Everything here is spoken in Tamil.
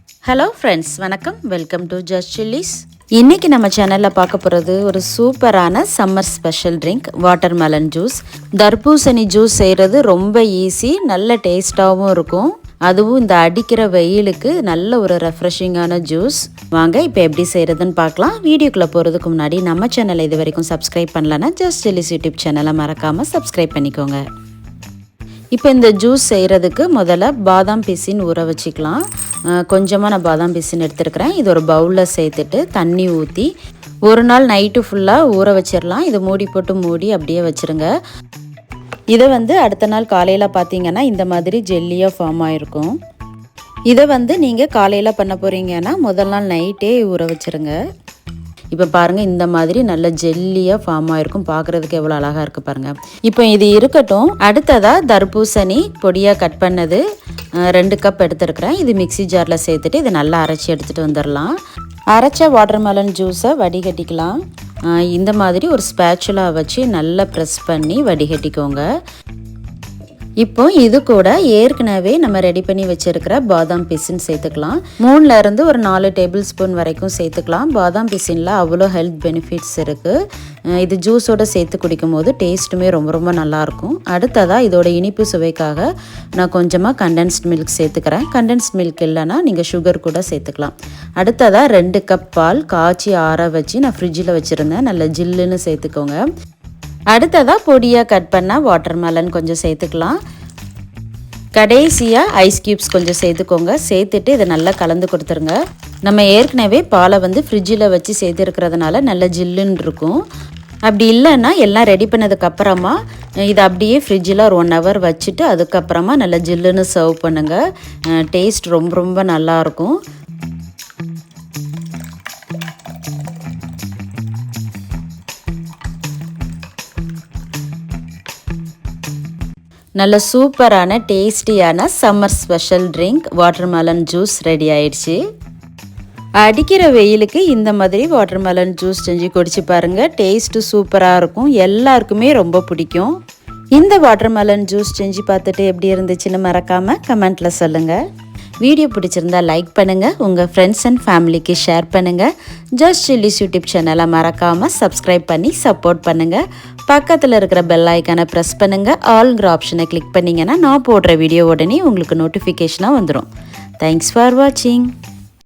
ஹலோ ஃப்ரெண்ட்ஸ், வணக்கம். Welcome to just chillies. இன்றைக்கி நம்ம சேனலில் பார்க்க போகிறது ஒரு சூப்பரான summer special drink, watermelon juice. தர்பூசணி ஜூஸ் செய்கிறது ரொம்ப ஈஸி, நல்ல டேஸ்ட்டாகவும் இருக்கும். அதுவும் இந்த அடிக்கிற வெயிலுக்கு நல்ல ஒரு ரெஃப்ரெஷிங்கான ஜூஸ். வாங்க இப்போ எப்படி செய்கிறதுன்னு பார்க்கலாம். வீடியோக்குள்ளே போகிறதுக்கு முன்னாடி நம்ம சேனலை இது வரைக்கும் சப்ஸ்கிரைப் பண்ணலன்னா ஜஸ்ட் சில்லிஸ் யூடியூப் சேனலை மறக்காமல் சப்ஸ்கிரைப் பண்ணிக்கோங்க. இப்போ இந்த ஜூஸ் செய்கிறதுக்கு முதல்ல பாதாம் பிசின் ஊற வச்சுக்கலாம். கொஞ்சமாக நான் பாதாம் பிசின் எடுத்துருக்கிறேன். இது ஒரு பவுலில் சேர்த்துட்டு தண்ணி ஊற்றி ஒரு நாள் நைட்டு ஃபுல்லாக ஊற வச்சிடலாம். இதை மூடி போட்டு மூடி அப்படியே வச்சுருங்க. இதை அடுத்த நாள் காலையில் பார்த்தீங்கன்னா இந்த மாதிரி ஜெல்லியாக ஃபார்ம் ஆகிருக்கும். இதை நீங்கள் காலையில் பண்ண போகிறீங்கன்னா முதல் நாள் நைட்டே ஊற வச்சுருங்க. இப்போ பாருங்கள், இந்த மாதிரி நல்ல ஜெல்லியாக ஃபார்ம் ஆகிருக்கும். பார்க்குறதுக்கு எவ்வளோ அழகாக இருக்குது பாருங்கள். இப்போ இது இருக்கட்டும். அடுத்ததாக தர்பூசணி பொடியாக கட் பண்ணது 2 கப் எடுத்துருக்கிறேன். இது மிக்சி ஜாரில் சேர்த்துட்டு இதை நல்லா அரைச்சி எடுத்துகிட்டு வந்துடலாம். அரைச்ச வாட்டர்மெலன் ஜூஸை வடிகட்டிக்கலாம். இந்த மாதிரி ஒரு ஸ்பேச்சுலா வச்சு நல்லா ப்ரெஸ் பண்ணி வடிகட்டிக்கோங்க. இப்போ இது கூட ஏற்கனவே நம்ம ரெடி பண்ணி வச்சுருக்கிற பாதாம் பிசின் சேர்த்துக்கலாம். 3லேருந்து ஒரு 4 டேபிள் ஸ்பூன் வரைக்கும் சேர்த்துக்கலாம். பாதாம் பிசினில் அவ்வளோ ஹெல்த் பெனிஃபிட்ஸ் இருக்குது. இது ஜூஸோடு சேர்த்து குடிக்கும் போது டேஸ்ட்டுமே ரொம்ப ரொம்ப நல்லாயிருக்கும். அடுத்ததாக இதோட இனிப்பு சுவைக்காக நான் கொஞ்சமாக கண்டென்ஸ்ட் மில்க் சேர்த்துக்கிறேன். கண்டென்ஸ்ட் மில்க் இல்லைன்னா நீங்கள் சுகர் கூட சேர்த்துக்கலாம். அடுத்ததாக 2 கப் பால் காய்ச்சி ஆற வச்சு நான் ஃப்ரிட்ஜில் வச்சுருந்தேன். நல்லா ஜில்லுன்னு சேர்த்துக்கோங்க. அடுத்ததாக பொடியாக கட் பண்ண வாட்டர்மெலன் கொஞ்சம் சேர்த்துக்கலாம். கடைசியாக ஐஸ் க்யூப்ஸ் கொஞ்சம் சேர்த்துக்கோங்க. சேர்த்துட்டு இதை நல்லா கலந்து கொடுத்துருங்க. நம்ம ஏற்கனவே பாலை ஃப்ரிட்ஜில் வச்சு சேர்த்துருக்கிறதுனால நல்லா ஜில்லுன்னு இருக்கும். அப்படி இல்லைன்னா எல்லாம் ரெடி பண்ணதுக்கப்புறமா இதை அப்படியே ஃப்ரிட்ஜில் ஒரு 1 ஹவர் வச்சுட்டு அதுக்கப்புறமா நல்லா ஜில்லுன்னு சர்வ் பண்ணுங்கள். டேஸ்ட் ரொம்ப ரொம்ப நல்லாயிருக்கும். நல்ல சூப்பரான டேஸ்டியான summer special drink watermelon juice ready ஆயிடுச்சு. அடிக்கிற வெயிலுக்கு இந்த மாதிரி வாட்டர்மெலன் ஜூஸ் செஞ்சு குடிச்சு பாருங்கள். டேஸ்ட்டு சூப்பராக இருக்கும். எல்லாருக்குமே ரொம்ப பிடிக்கும். இந்த வாட்டர்மெலன் ஜூஸ் செஞ்சு பார்த்துட்டு எப்படி இருந்துச்சுன்னு மறக்காமல் கமெண்ட்டில் சொல்லுங்கள். வீடியோ பிடிச்சிருந்தா லைக் பண்ணுங்கள். உங்கள் ஃப்ரெண்ட்ஸ் அண்ட் ஃபேமிலிக்கு ஷேர் பண்ணுங்கள். ஜஸ்ட் சில்லிஸ் யூடியூப் சேனலை மறக்காமல் சப்ஸ்கிரைப் பண்ணி சப்போர்ட் பண்ணுங்கள். பக்கத்தில் இருக்கிற பெல் ஐக்கானை ப்ரெஸ் பண்ணுங்கள். ஆல்ங்கிற ஆப்ஷனை கிளிக் பண்ணிங்கன்னா நான் போடுற வீடியோ உடனே உங்களுக்கு நோட்டிஃபிகேஷனாக வந்துடும். தேங்க்ஸ் ஃபார் வாட்சிங்.